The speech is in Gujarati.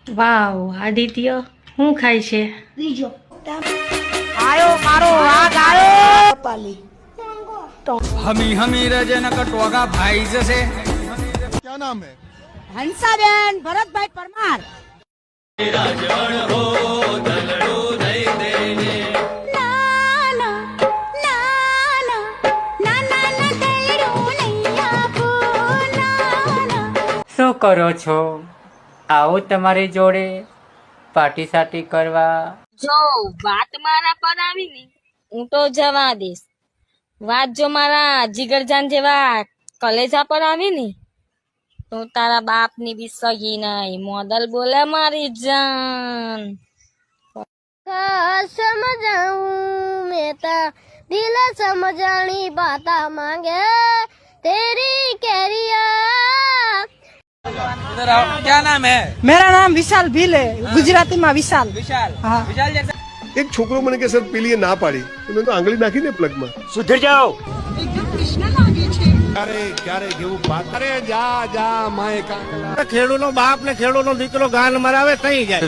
વાવ આદિત્ય શું ખાય છે? ત્રીજો આયો મારો વાઘ આયો પાલી हमी हमी रजन कटोगा भाई जैसे क्या नाम है? હંસાબેન ભરતભાઈ પરમાર શું કરો છો? આવું તમારી જોડે પાર્ટી સાટી કરવા? જો વાત મારા પર આવી ને હું તો જવા દઈશ. વાત જો મારા જીગરજાન જેવા કલેજા પર આવી ને તો તારા બાપ ની બી સગી નહીં. મોદલ બોલે મારી જાન. समझाऊं मैं ता दिल समझानी बाता मांगे तेरी कैरिया. इधर आओ, क्या नाम है? मेरा नाम विशाल भील है, गुजराती में विशाल. विशाल. हाँ. विशाल जैसा એક છોકરો મને કે સર પેલી ના પાડી તો મેં તો આંગળી નાખીને પ્લગમાં. सुधर जाओ. અરે જા જા માય કાંગલા. ખેડૂનો બાપ ને ખેડૂનો દીકરો ગાન મરાવે તઈ જાય.